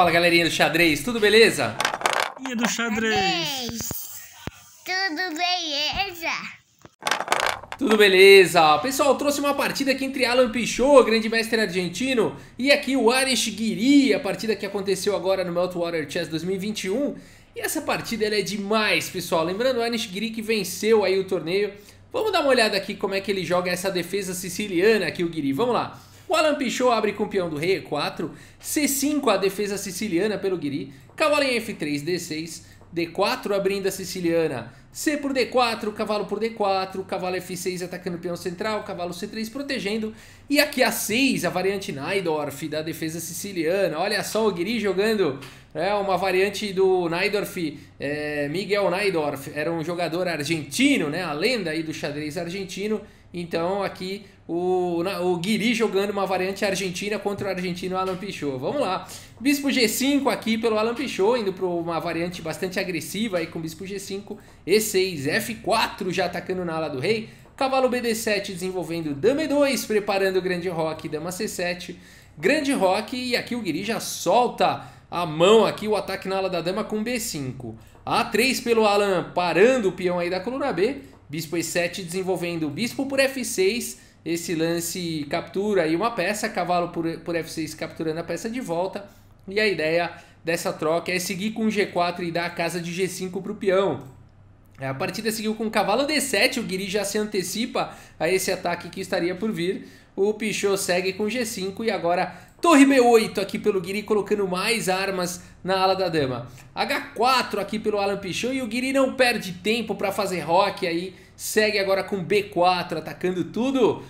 Fala, galerinha do xadrez, tudo beleza? E do xadrez? Tudo beleza? Tudo beleza. Pessoal, trouxe uma partida aqui entre Alan Pichot, grande mestre argentino, e aqui o Anish Giri, a partida que aconteceu agora no Meltwater Chess 2021. E essa partida ela é demais, pessoal. Lembrando o Anish Giri que venceu aí o torneio. Vamos dar uma olhada aqui como é que ele joga essa defesa siciliana aqui, o Giri. Vamos lá. O Alan Pichot abre com o peão do rei E4, C5 a defesa siciliana pelo Giri, cavalo em F3, D6, D4 abrindo a siciliana, C por D4, cavalo por D4, cavalo F6 atacando o peão central, cavalo C3 protegendo, e aqui a 6, a variante Najdorf da defesa siciliana. Olha só o Giri jogando uma variante do Najdorf, Miguel Najdorf, era um jogador argentino, né, a lenda aí do xadrez argentino. Então aqui o Giri jogando uma variante argentina contra o argentino Alan Pichot. Vamos lá. Bispo G5 aqui pelo Alan Pichot, indo para uma variante bastante agressiva aí com Bispo G5. E6, F4 já atacando na ala do rei. Cavalo BD7 desenvolvendo Dama E2, preparando o grande roque, Dama C7. Grande roque e aqui o Giri já solta a mão aqui, o ataque na ala da dama com B5. A3 pelo Alan parando o peão aí da coluna B. Bispo E7 desenvolvendo Bispo por F6, esse lance captura aí uma peça, cavalo por F6 capturando a peça de volta. E a ideia dessa troca é seguir com G4 e dar a casa de G5 para o peão. A partida seguiu com cavalo D7, o Giri já se antecipa a esse ataque que estaria por vir. O Pichot segue com G5 e agora torre B8 aqui pelo Giri, colocando mais armas na ala da dama. H4 aqui pelo Alan Pichot e o Giri não perde tempo para fazer roque aí. Segue agora com B4, atacando tudo.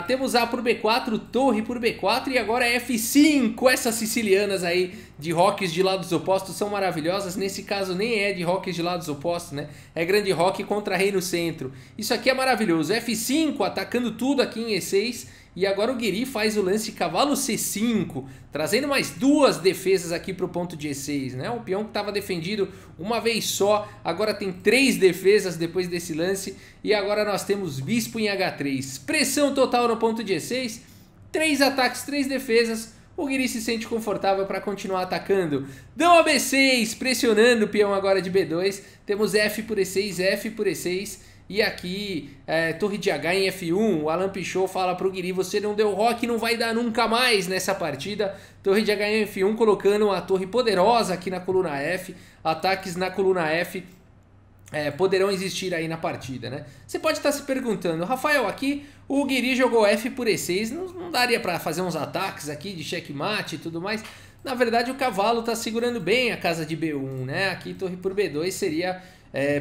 Temos A por B4, torre por B4 e agora F5. Essas sicilianas aí de roques de lados opostos são maravilhosas. Nesse caso nem é de roques de lados opostos, né? É grande roque contra rei no centro. Isso aqui é maravilhoso. F5 atacando tudo aqui em E6. E agora o Giri faz o lance cavalo C5, trazendo mais duas defesas aqui para o ponto de E6, né? O peão que estava defendido uma vez só, agora tem 3 defesas depois desse lance. E agora nós temos bispo em H3. Pressão total no ponto de E6, 3 ataques, 3 defesas. O Giri se sente confortável para continuar atacando. Dama B6, pressionando o peão agora de B2. Temos F por E6, F por E6. E aqui, torre de H em F1, o Alan Pichot fala para o Giri, você não deu roque, não vai dar nunca mais nessa partida. Torre de H em F1, colocando uma torre poderosa aqui na coluna F. Ataques na coluna F poderão existir aí na partida, né? Você pode estar se perguntando, Rafael, aqui o Giri jogou F por E6, não daria para fazer uns ataques aqui de checkmate e tudo mais? Na verdade, o cavalo está segurando bem a casa de B1, né? Aqui torre por B2 seria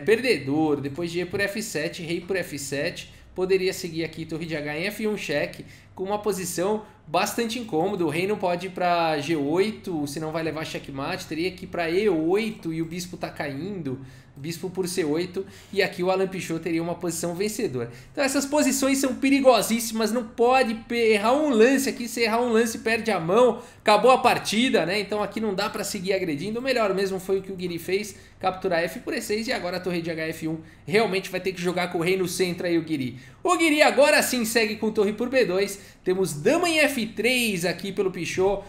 perdedor. Depois de E por F7, rei por F7, poderia seguir aqui torre de H em F1 cheque, com uma posição bastante incômoda. O rei não pode ir para G8, senão vai levar checkmate, teria que ir para E8 e o bispo está caindo, bispo por C8, e aqui o Alan Pichot teria uma posição vencedora. Então essas posições são perigosíssimas, não pode errar um lance aqui, se errar um lance perde a mão, acabou a partida, né? Então aqui não dá para seguir agredindo. O melhor mesmo foi o que o Giri fez, capturar F por E6 e agora a torre de HF1 realmente vai ter que jogar com o rei no centro aí o Giri. O Giri agora sim segue com torre por B2, temos dama em F3 aqui pelo Pichot,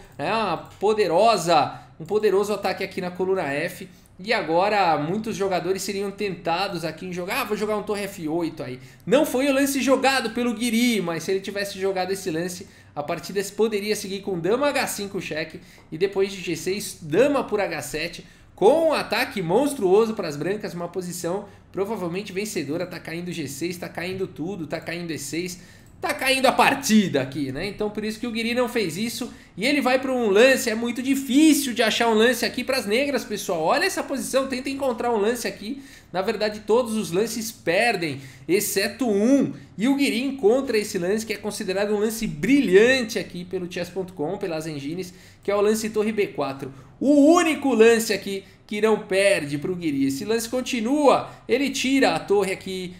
um poderoso ataque aqui na coluna F. E agora muitos jogadores seriam tentados aqui em jogar, vou jogar um torre F8 aí. Não foi o lance jogado pelo Giri, mas se ele tivesse jogado esse lance, a partida poderia seguir com dama H5 cheque e depois de G6, dama por H7, com um ataque monstruoso para as brancas, uma posição provavelmente vencedora. Tá caindo G6, tá caindo tudo, tá caindo E6, tá caindo a partida aqui, né? Então por isso que o Giri não fez isso e ele vai para um lance. É muito difícil de achar um lance aqui para as negras, pessoal. Olha essa posição, tenta encontrar um lance aqui. Na verdade todos os lances perdem, exceto um. E o Giri encontra esse lance que é considerado um lance brilhante aqui pelo chess.com, pelas engines, que é o lance torre B4. O único lance aqui que não perde para o Giri. Esse lance continua, ele tira a torre aqui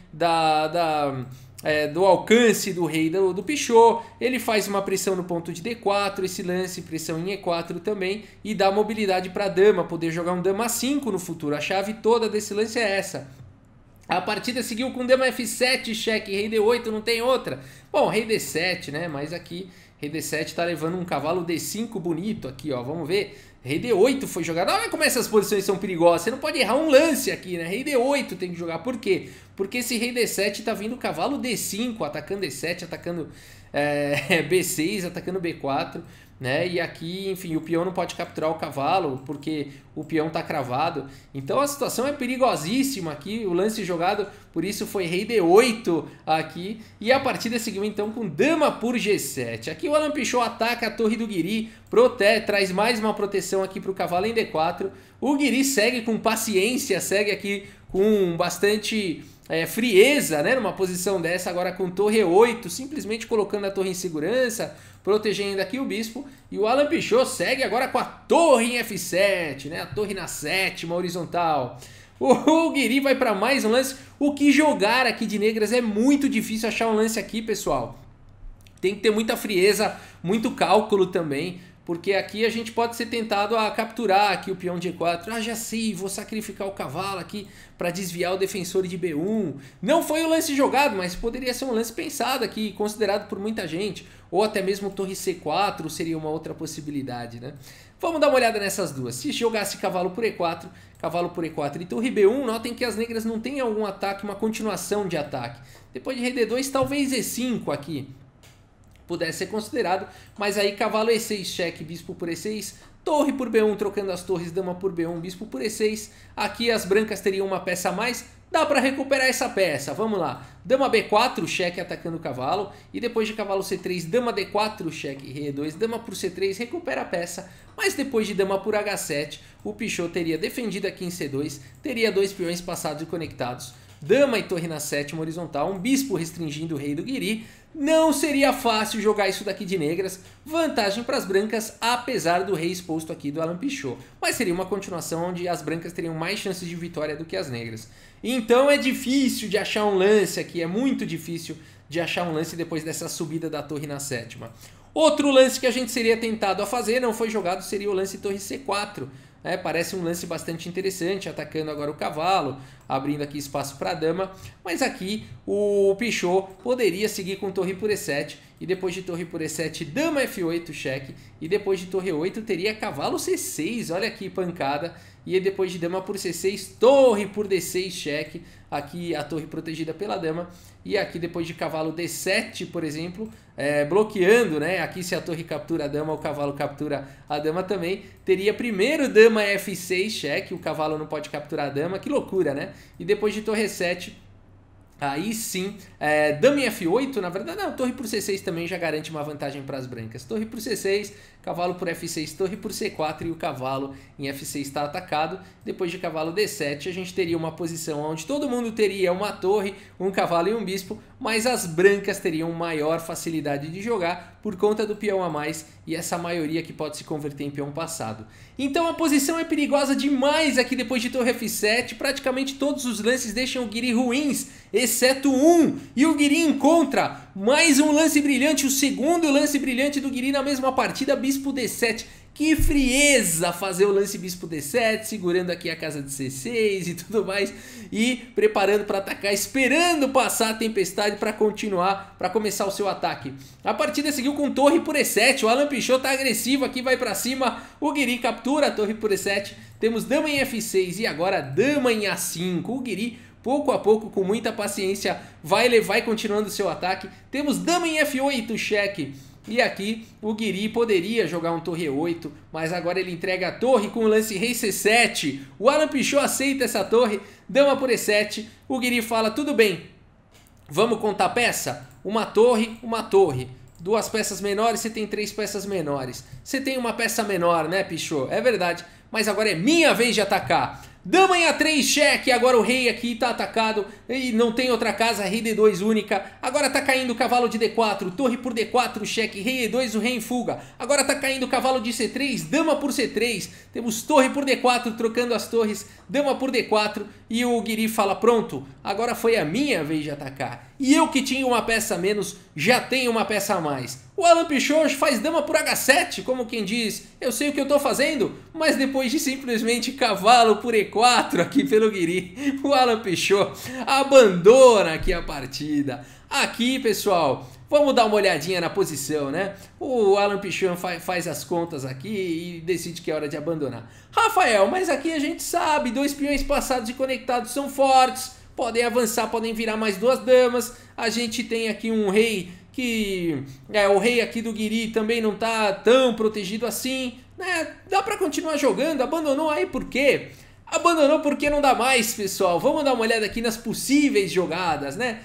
do alcance do rei do Pichot, ele faz uma pressão no ponto de D4, esse lance, pressão em E4 também, e dá mobilidade para a dama, poder jogar um dama 5 no futuro. A chave toda desse lance é essa. A partida seguiu com dama F7, cheque, rei D8, não tem outra. Bom, rei D7, né, mas aqui rei D7 tá levando um cavalo D5 bonito aqui, ó, vamos ver. Rei D8 foi jogado. Olha como essas posições são perigosas. Você não pode errar um lance aqui, né? Rei D8 tem que jogar. Por quê? Porque esse rei D7 tá vindo cavalo D5, atacando D7, atacando B6, atacando B4, né? E aqui, enfim, o peão não pode capturar o cavalo porque o peão tá cravado. Então a situação é perigosíssima aqui. O lance jogado, por isso foi rei D8 aqui. E a partida seguiu então com dama por G7. Aqui o Alan Pichot ataca a torre do Guiri, traz mais uma proteção aqui pro cavalo em D4. O Guiri segue com paciência, segue aqui com bastante frieza, né, numa posição dessa, agora com torre E8, simplesmente colocando a torre em segurança, protegendo aqui o bispo, e o Alan Pichot segue agora com a torre em F7, né, a torre na sétima horizontal. O Guiri vai para mais um lance. O que jogar aqui de negras é muito difícil achar um lance aqui, pessoal. Tem que ter muita frieza, muito cálculo também, porque aqui a gente pode ser tentado a capturar aqui o peão de E4. Ah, já sei, vou sacrificar o cavalo aqui para desviar o defensor de B1. Não foi o lance jogado, mas poderia ser um lance pensado aqui, considerado por muita gente. Ou até mesmo torre C4 seria uma outra possibilidade, né? Vamos dar uma olhada nessas duas. Se jogasse cavalo por E4 e torre B1, notem que as negras não têm algum ataque, uma continuação de ataque. Depois de rei D2, talvez E5 aqui pudesse ser considerado, mas aí cavalo E6, cheque, bispo por E6, torre por B1, trocando as torres, dama por B1, bispo por E6. Aqui as brancas teriam uma peça a mais, dá para recuperar essa peça, vamos lá. Dama B4, cheque, atacando o cavalo, e depois de cavalo C3, dama D4, cheque, rei E2, dama por C3, recupera a peça, mas depois de dama por H7, o Pichot teria defendido aqui em C2, teria dois peões passados e conectados, dama e torre na sétima horizontal, um bispo restringindo o rei do Guiri. Não seria fácil jogar isso daqui de negras, vantagem para as brancas, apesar do rei exposto aqui do Alan Pichot. Mas seria uma continuação onde as brancas teriam mais chances de vitória do que as negras. Então é difícil de achar um lance aqui, é muito difícil de achar um lance depois dessa subida da torre na sétima. Outro lance que a gente seria tentado a fazer, não foi jogado, seria o lance torre C4. Parece um lance bastante interessante, atacando agora o cavalo, abrindo aqui espaço para a dama, mas aqui o Pichot poderia seguir com torre por E7, e depois de torre por E7, dama F8, cheque, e depois de torre 8 teria cavalo C6, olha aqui pancada, e depois de dama por C6, torre por D6, cheque, aqui a torre protegida pela dama, e aqui depois de cavalo D7, por exemplo, bloqueando, né? Aqui se a torre captura a dama, o cavalo captura a dama também, teria primeiro dama F6, cheque, o cavalo não pode capturar a dama, que loucura, né? E depois de torre 7, aí sim, dama em F8, na verdade não, torre por C6 também já garante uma vantagem para as brancas. Torre por C6, cavalo por F6, torre por C4 e o cavalo em F6 está atacado. Depois de cavalo D7 a gente teria uma posição onde todo mundo teria uma torre, um cavalo e um bispo, mas as brancas teriam maior facilidade de jogar por conta do peão a mais e essa maioria que pode se converter em peão passado. Então a posição é perigosa demais aqui depois de torre F7, praticamente todos os lances deixam o Guiri ruins, exceto um, e o Guiri encontra mais um lance brilhante, o segundo lance brilhante do Guiri na mesma partida, bispo D7. Que frieza fazer o lance bispo D7, segurando aqui a casa de C6 e tudo mais, e preparando para atacar, esperando passar a tempestade para continuar, para começar o seu ataque. A partida seguiu com torre por E7, o Alan Pichot tá agressivo aqui, vai para cima, o Guiri captura a torre por E7, temos dama em F6 e agora dama em A5, o Guiri pouco a pouco, com muita paciência, vai continuando o seu ataque, temos dama em F8, cheque. E aqui o Guiri poderia jogar um torre E8, mas agora ele entrega a torre com o lance rei C7. O Alan Pichot aceita essa torre, dama por E7. O Guiri fala, tudo bem, vamos contar peça? Uma torre, uma torre. Duas peças menores, você tem três peças menores. Você tem uma peça menor, né, Pichot? É verdade, mas agora é minha vez de atacar. Dama em A3, cheque, agora o rei aqui tá atacado e não tem outra casa, rei D2 única, agora tá caindo o cavalo de D4, torre por D4, cheque, rei E2, o rei em fuga, agora tá caindo o cavalo de C3, dama por C3, temos torre por D4, trocando as torres, dama por D4 e o Guiri fala, pronto, agora foi a minha vez de atacar, e eu que tinha uma peça a menos, já tenho uma peça a mais. O Alan Pichot faz dama por H7, como quem diz, eu sei o que eu tô fazendo, mas depois de simplesmente cavalo por E4 aqui pelo Guiri, o Alan Pichot abandona aqui a partida. Aqui, pessoal, Vamos dar uma olhadinha na posição, né? O Alan Pichon faz as contas aqui e decide que é hora de abandonar. Rafael, mas aqui a gente sabe, 2 peões passados e conectados são fortes, podem avançar, podem virar mais 2 damas. A gente tem aqui um rei que... o rei aqui do Guiri também não tá tão protegido assim, né? Dá pra continuar jogando, abandonou aí por quê? Abandonou porque não dá mais, pessoal. Vamos dar uma olhada aqui nas possíveis jogadas, né?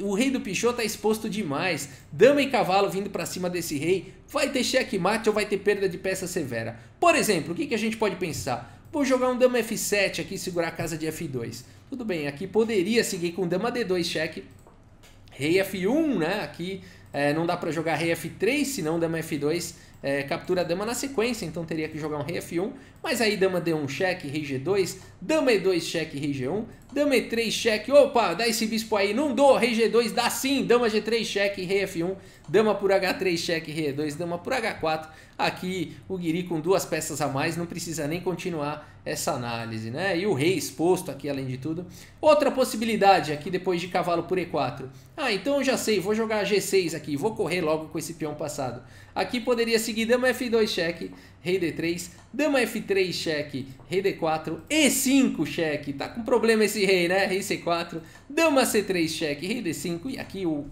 O rei do Pichot tá exposto demais. Dama e cavalo vindo pra cima desse rei. Vai ter checkmate ou vai ter perda de peça severa? Por exemplo, o que a gente pode pensar? Vou jogar um dama F7 aqui e segurar a casa de F2. Tudo bem, aqui poderia seguir com dama D2 cheque. Rei F1, né? Aqui não dá pra jogar rei F3, senão dama F2 captura a dama na sequência, então teria que jogar um rei F1, mas aí dama D1 cheque, rei G2, dama E2 cheque, rei G1, dama E3 cheque, opa, dá esse bispo aí, não dou, rei G2 dá sim, dama G3 cheque, rei F1, dama por H3 cheque, rei E2, dama por H4, aqui o Guiri com 2 peças a mais, não precisa nem continuar essa análise, né? E o rei exposto aqui além de tudo. Outra possibilidade aqui depois de cavalo por E4, então eu já sei, vou jogar G6 aqui, vou correr logo com esse peão passado. Aqui poderia seguir dama F2 cheque, rei D3, dama F3 cheque, rei D4, E5 cheque, tá com problema esse rei, né? Rei C4, dama C3 cheque, rei D5 e aqui o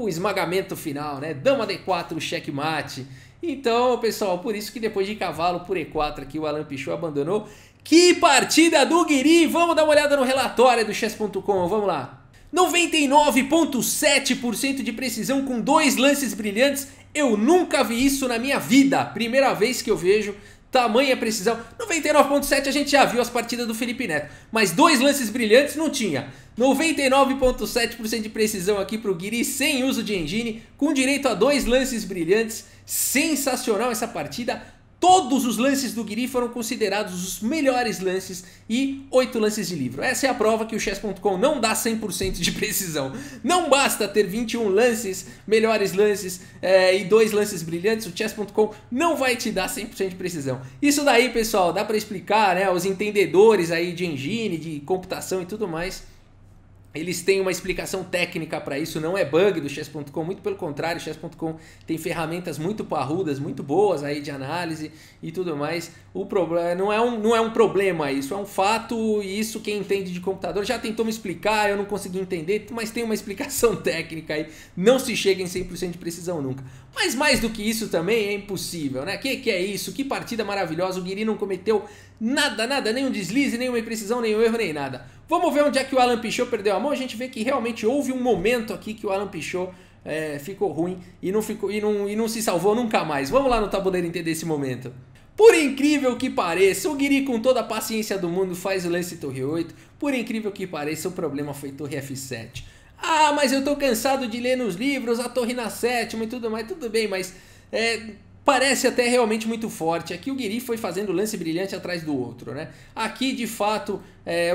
esmagamento final, né? Dama D4 cheque mate. Então, pessoal, por isso que depois de cavalo por E4 aqui o Alan Pichot abandonou. Que partida do Guiri! Vamos dar uma olhada no relatório do chess.com, vamos lá. 99,7% de precisão com 2 lances brilhantes. Eu nunca vi isso na minha vida. Primeira vez que eu vejo tamanha precisão. 99,7% a gente já viu as partidas do Felipe Neto. Mas 2 lances brilhantes não tinha. 99,7% de precisão aqui pro Guiri sem uso de engine. Com direito a 2 lances brilhantes. Sensacional essa partida. Todos os lances do Guiri foram considerados os melhores lances e 8 lances de livro. Essa é a prova que o chess.com não dá 100% de precisão. Não basta ter 21 lances, melhores lances e 2 lances brilhantes, o chess.com não vai te dar 100% de precisão. Isso daí, pessoal, dá para explicar, né? Os entendedores aí de engine, de computação e tudo mais. Eles têm uma explicação técnica para isso, não é bug do chess.com, muito pelo contrário, o chess.com tem ferramentas muito parrudas, muito boas aí de análise e tudo mais. O problema não é um problema isso, é um fato e isso quem entende de computador já tentou me explicar, eu não consegui entender, mas tem uma explicação técnica aí, não se chega em 100% de precisão nunca. Mas mais do que isso também é impossível, né? Que é isso? Que partida maravilhosa, o Guiri não cometeu nada, nenhum deslize, nenhuma imprecisão, nenhum erro, nem nada. Vamos ver onde é que o Alan Pichot perdeu a mão. A gente vê que realmente houve um momento aqui que o Alan Pichot ficou ruim e não se salvou nunca mais. Vamos lá no tabuleiro entender esse momento. Por incrível que pareça, o Guiri com toda a paciência do mundo faz o lance torre 8. Por incrível que pareça, o problema foi torre F7. Ah, mas eu tô cansado de ler nos livros a torre na sétima e tudo mais. Tudo bem, mas parece até realmente muito forte. Aqui o Guiri foi fazendo lance brilhante atrás do outro, né? Aqui, de fato,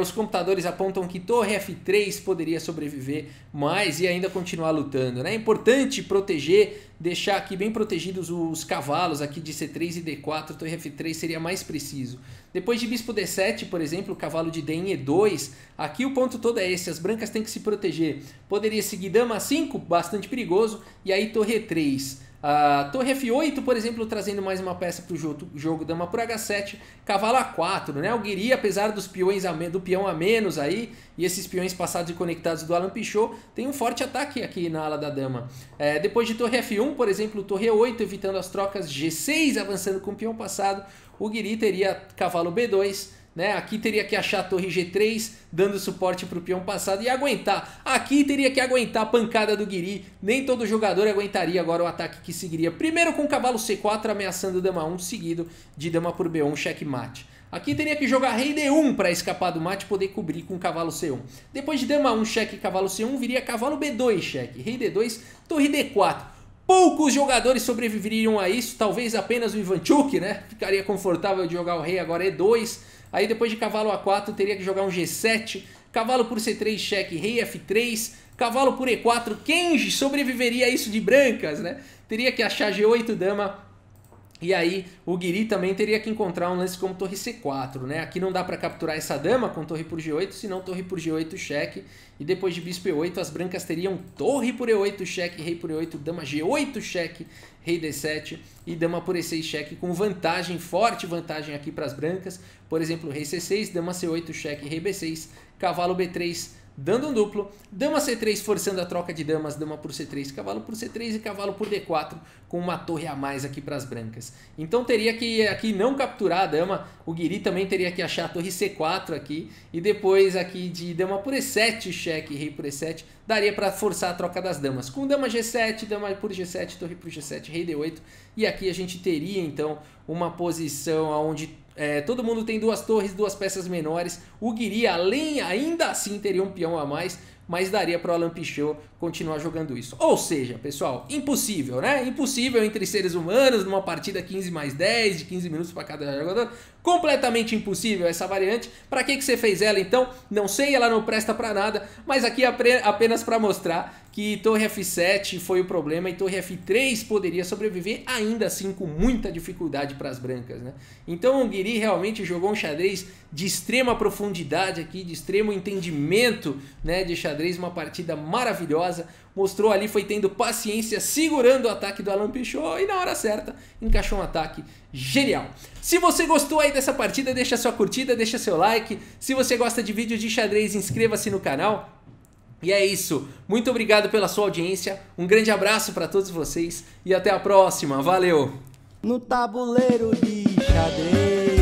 os computadores apontam que torre F3 poderia sobreviver mais e ainda continuar lutando, né? É importante proteger, deixar aqui bem protegidos os cavalos aqui de C3 e D4, torre F3 seria mais preciso. Depois de bispo D7, por exemplo, o cavalo de D em E2, aqui o ponto todo é esse, as brancas têm que se proteger. Poderia seguir dama 5, bastante perigoso, e aí torre E3. Torre F8, por exemplo, trazendo mais uma peça para o jogo, dama por H7, cavalo A4, né? O Guiri, apesar dos peões do peão a menos aí, e esses peões passados e conectados do Alan Pichot, tem um forte ataque aqui na ala da dama. Depois de torre F1, por exemplo, torre E8, evitando as trocas, G6 avançando com o peão passado, o Guiri teria cavalo B2, né? Aqui teria que achar a torre G3, dando suporte para o peão passado e aguentar. Aqui teria que aguentar a pancada do Guiri. Nem todo jogador aguentaria agora o ataque que seguiria. Primeiro com o cavalo C4 ameaçando dama 1, seguido de dama por B1, checkmate. Aqui teria que jogar rei D1 para escapar do mate e poder cobrir com cavalo C1. Depois de dama 1, cheque, cavalo C1, viria cavalo B2, cheque. Rei D2, torre D4. Poucos jogadores sobreviveriam a isso, talvez apenas o Ivanchuk, né? Ficaria confortável de jogar o rei agora E2. Aí depois de cavalo A4 teria que jogar um G7, cavalo por C3 cheque, rei F3, cavalo por E4, quem sobreviveria a isso de brancas, né? Teria que achar G8 dama E aí o Guiri também teria que encontrar um lance como torre C4, né? Aqui não dá para capturar essa dama com torre por G8, senão torre por G8 cheque. E depois de bispo E8 as brancas teriam torre por E8 cheque, rei por E8, dama G8 cheque, rei D7 e dama por E6 cheque com vantagem, forte vantagem aqui para as brancas. Por exemplo, rei C6, dama C8 cheque, rei B6, cavalo B3 dando um duplo, dama C3 forçando a troca de damas, dama por C3, cavalo por C3 e cavalo por D4 com uma torre a mais aqui para as brancas. Então teria que aqui não capturar a dama, o Guiri também teria que achar a torre C4 aqui e depois aqui de dama por E7 cheque, rei por E7, daria para forçar a troca das damas. Com dama G7, dama por G7, torre por G7, rei D8 e aqui a gente teria então uma posição onde todo mundo tem duas torres, duas peças menores. O Guiri, ainda assim, teria um peão a mais, mas daria para o Alan Pichot continuar jogando isso. Ou seja, pessoal, impossível, né? Impossível entre seres humanos, numa partida 15+10, de 15 minutos para cada jogador. Completamente impossível essa variante. Para que você fez ela, então? Não sei, ela não presta para nada, mas aqui apenas para mostrar que torre F7 foi o problema e torre F3 poderia sobreviver, ainda assim com muita dificuldade para as brancas, né? Então o Guiri realmente jogou um xadrez de extrema profundidade aqui, de extremo entendimento, né, de xadrez, uma partida maravilhosa. Mostrou ali, foi tendo paciência, segurando o ataque do Alan Pichot e na hora certa encaixou um ataque genial. Se você gostou aí dessa partida, deixa sua curtida, deixa seu like. Se você gosta de vídeos de xadrez, inscreva-se no canal. E é isso, muito obrigado pela sua audiência, um grande abraço para todos vocês e até a próxima, valeu! No tabuleiro de xadrez.